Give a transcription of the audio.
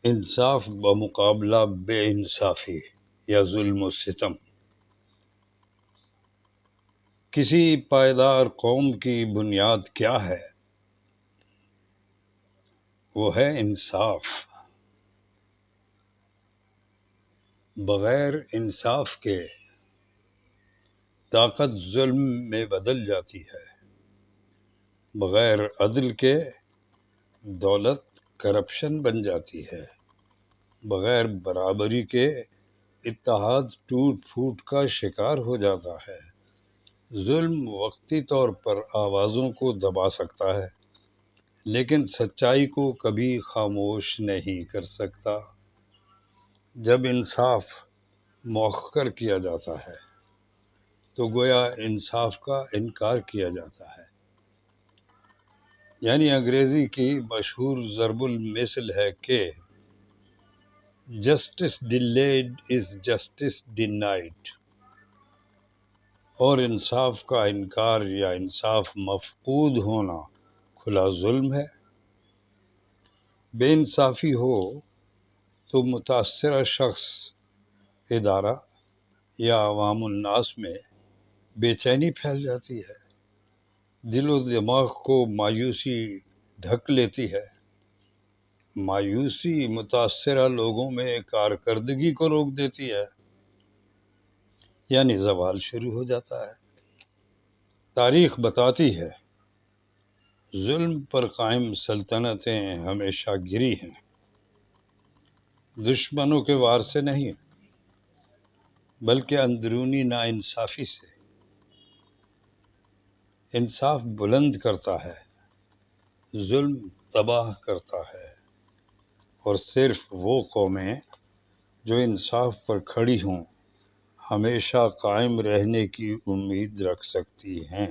انصاف بمقابلہ بے انصافی یا ظلم و ستم۔ کسی پائیدار قوم کی بنیاد کیا ہے؟ وہ ہے انصاف۔ بغیر انصاف کے طاقت ظلم میں بدل جاتی ہے، بغیر عدل کے دولت کرپشن بن جاتی ہے، بغیر برابری کے اتحاد ٹوٹ پھوٹ کا شکار ہو جاتا ہے۔ ظلم وقتی طور پر آوازوں کو دبا سکتا ہے، لیکن سچائی کو کبھی خاموش نہیں کر سکتا۔ جب انصاف مؤخر کیا جاتا ہے تو گویا انصاف کا انکار کیا جاتا ہے۔ یعنی انگریزی کی مشہور ضرب المثل ہے کہ justice delayed is justice denied, اور انصاف کا انکار یا انصاف مفقود ہونا کھلا ظلم ہے۔ بے انصافی ہو تو متاثرہ شخص، ادارہ یا عوام الناس میں بے چینی پھیل جاتی ہے، دل و دماغ کو مایوسی ڈھک لیتی ہے۔ مایوسی متاثرہ لوگوں میں کارکردگی کو روک دیتی ہے، یعنی زوال شروع ہو جاتا ہے۔ تاریخ بتاتی ہے ظلم پر قائم سلطنتیں ہمیشہ گری ہیں، دشمنوں کے وار سے نہیں بلکہ اندرونی ناانصافی سے۔ انصاف بلند کرتا ہے، ظلم تباہ کرتا ہے، اور صرف وہ قومیں جو انصاف پر کھڑی ہوں ہمیشہ قائم رہنے کی امید رکھ سکتی ہیں۔